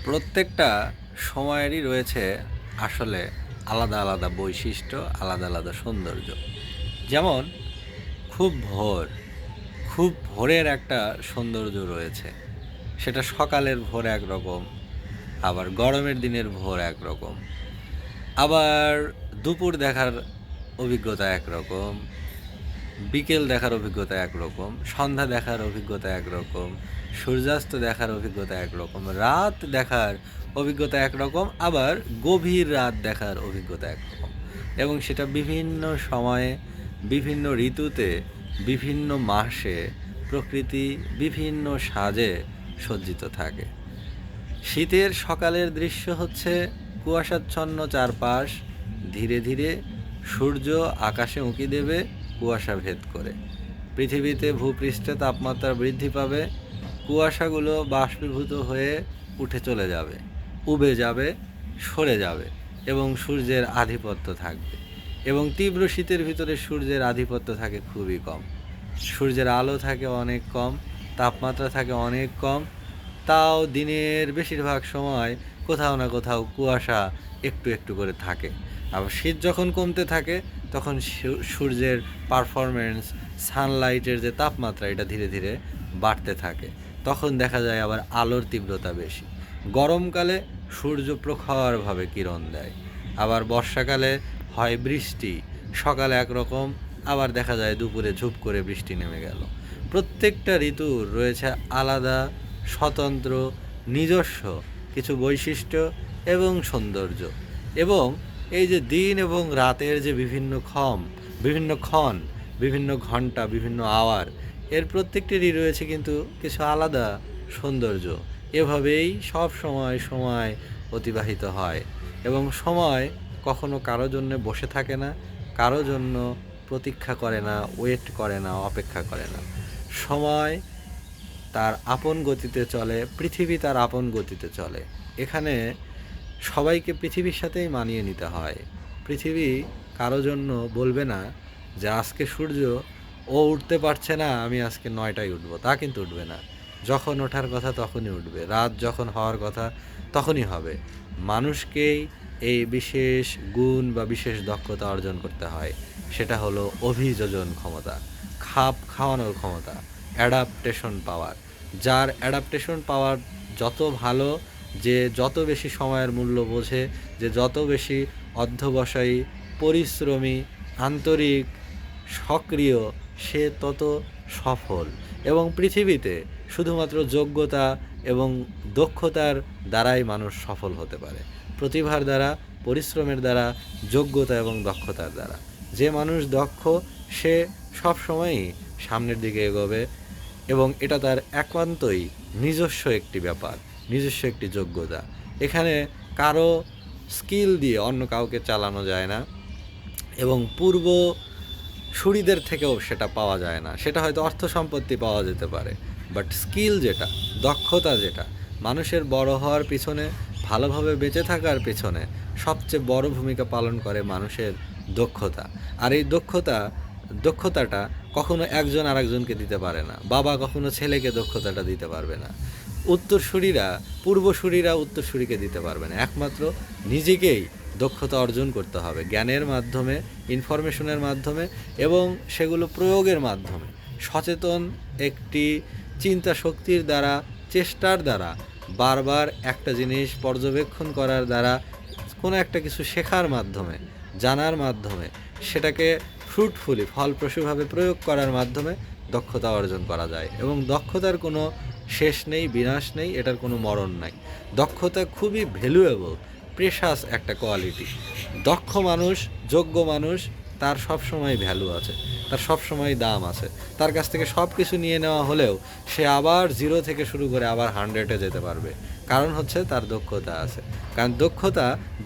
প্রত্যেকটা সময়েরই রয়েছে আসলে আলাদা আলাদা বৈশিষ্ট্য, আলাদা আলাদা সৌন্দর্য। যেমন খুব ভোর, খুব ভোরের একটা সৌন্দর্য রয়েছে। সেটা সকালের ভোর একরকম, আবার গরমের দিনের ভোর একরকম, আবার দুপুর দেখার অভিজ্ঞতা একরকম, বিকেল দেখার অভিজ্ঞতা একরকম, সন্ধ্যা দেখার অভিজ্ঞতা একরকম, সূর্যাস্ত দেখার অভিজ্ঞতা একরকম, রাত দেখার অভিজ্ঞতা একরকম, আবার গভীর রাত দেখার অভিজ্ঞতা একরকম। এবং সেটা বিভিন্ন সময়ে, বিভিন্ন ঋতুতে, বিভিন্ন মাসে প্রকৃতি বিভিন্ন সাজে সজ্জিত থাকে। শীতের সকালের দৃশ্য হচ্ছে কুয়াশাচ্ছন্ন চারপাশ, ধীরে ধীরে সূর্য আকাশে উঁকি দেবে কুয়াশা ভেদ করে। পৃথিবীতে ভূপৃষ্ঠে তাপমাত্রা বৃদ্ধি পাবে, কুয়াশাগুলো বাষ্পীভূত হয়ে উঠে চলে যাবে, উবে যাবে, সরে যাবে এবং সূর্যের আধিপত্য থাকবে। এবং তীব্র শীতের ভিতরে সূর্যের আধিপত্য থাকে খুবই কম, সূর্যের আলো থাকে অনেক কম, তাপমাত্রা থাকে অনেক কম। তাও দিনের বেশিরভাগ সময় কোথাও না কোথাও কুয়াশা একটু একটু করে থাকে। আবার শীত যখন কমতে থাকে তখন সূর্যের পারফরমেন্স, সানলাইটের যে তাপমাত্রা, এটা ধীরে ধীরে বাড়তে থাকে। তখন দেখা যায় আবার আলোর তীব্রতা বেশি। গরমকালে সূর্য প্রখরভাবে কিরণ দেয়। আবার বর্ষাকালে হয় বৃষ্টি, সকালে একরকম, আবার দেখা যায় দুপুরে ঝুপ করে বৃষ্টি নেমে গেল। প্রত্যেকটা ঋতুর রয়েছে আলাদা, স্বতন্ত্র, নিজস্ব কিছু বৈশিষ্ট্য এবং সৌন্দর্য। এবং এই যে দিন এবং রাতের যে বিভিন্ন ক্ষণ, বিভিন্ন ঘন্টা, বিভিন্ন আওয়ার, এর প্রত্যেকটিরই রয়েছে কিন্তু কিছু আলাদা সৌন্দর্য। এভাবেই সব সময় অতিবাহিত হয় এবং সময় কখনো কারো জন্য বসে থাকে না, কারো জন্য প্রতীক্ষা করে না, ওয়েট করে না, অপেক্ষা করে না। সময় তার আপন গতিতে চলে, পৃথিবী তার আপন গতিতে চলে। এখানে সবাইকে পৃথিবীর সাথেই মানিয়ে নিতে হয়। পৃথিবী কারো জন্য বলবে না যে আজকে সূর্য ও উঠতে পারছে না, আমি আজকে 9টায় উঠবো, তা কিন্তু উঠবে না। যখন ওঠার কথা তখনই উঠবে, রাত যখন হওয়ার কথা তখনই হবে। মানুষকেই এই বিশেষ গুণ বা বিশেষ দক্ষতা অর্জন করতে হয়। সেটা হলো অভিযোজন ক্ষমতা, খাপ খাওয়ানোর ক্ষমতা, অ্যাডাপ্টেশন পাওয়ার। যার অ্যাডাপ্টেশন পাওয়ার যত ভালো, যে যত বেশি সময়ের মূল্য বোঝে, যে যত বেশি অধ্যবসায়ী, পরিশ্রমী, আন্তরিক, সক্রিয়, সে তত সফল। এবং পৃথিবীতে শুধুমাত্র যোগ্যতা এবং দক্ষতার দ্বারাই মানুষ সফল হতে পারে, প্রতিভার দ্বারা, পরিশ্রমের দ্বারা, যোগ্যতা এবং দক্ষতার দ্বারা। যে মানুষ দক্ষ সে সবসময়ই সামনের দিকে এগোবে এবং এটা তার একান্তই নিজস্ব একটি ব্যাপার, নিজস্ব একটি যোগ্যতা। এখানে কারো স্কিল দিয়ে অন্য কাউকে চালানো যায় না এবং পূর্ব সুরীদের থেকেও সেটা পাওয়া যায় না। সেটা হয়তো অর্থ সম্পত্তি পাওয়া যেতে পারে, বাট স্কিল যেটা, দক্ষতা যেটা, মানুষের বড় হওয়ার পিছনে, ভালোভাবে বেঁচে থাকার পিছনে সবচেয়ে বড় ভূমিকা পালন করে মানুষের দক্ষতা। আর এই দক্ষতাটা কখনো একজন আরেকজনকে দিতে পারে না। বাবা কখনো ছেলেকে দক্ষতাটা দিতে পারবে না, পূর্বসূরীরা উত্তরসূরিকে দিতে পারবে না। একমাত্র নিজেকেই দক্ষতা অর্জন করতে হবে, জ্ঞানের মাধ্যমে, ইনফরমেশনের মাধ্যমে এবং সেগুলো প্রয়োগের মাধ্যমে, সচেতন একটি চিন্তা শক্তির দ্বারা, চেষ্টার দ্বারা, বারবার একটা জিনিস পর্যবেক্ষণ করার দ্বারা, কোনো একটা কিছু শেখার মাধ্যমে, জানার মাধ্যমে, সেটাকে ফ্রুটফুলি, ফলপ্রসূভাবে প্রয়োগ করার মাধ্যমে দক্ষতা অর্জন করা যায়। এবং দক্ষতার কোনো শেষ নেই, বিনাশ নেই, এটার কোনো মরণ নাই। দক্ষতা খুবই ভ্যালুয়েবল, প্রেশাস একটা কোয়ালিটি। দক্ষ মানুষ, যোগ্য মানুষ, তার সবসময় ভ্যালু আছে, তার সবসময় দাম আছে। তার কাছ থেকে সব কিছু নিয়ে নেওয়া হলেও সে আবার 0 থেকে শুরু করে আবার 100-এ যেতে পারবে, কারণ হচ্ছে তার দক্ষতা আছে। কারণ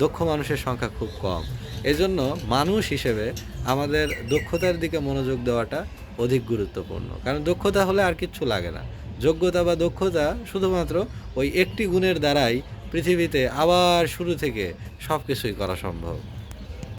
দক্ষ মানুষের সংখ্যা খুব কম। এজন্য মানুষ হিসেবে আমাদের দক্ষতার দিকে মনোযোগ দেওয়াটা অধিক গুরুত্বপূর্ণ। কারণ দক্ষতা হলে আর কিচ্ছু লাগে না। যোগ্যতা বা দক্ষতা শুধুমাত্র ওই একটি গুণের দ্বারাই পৃথিবীতে আবার শুরু থেকে সব কিছুই করা সম্ভব।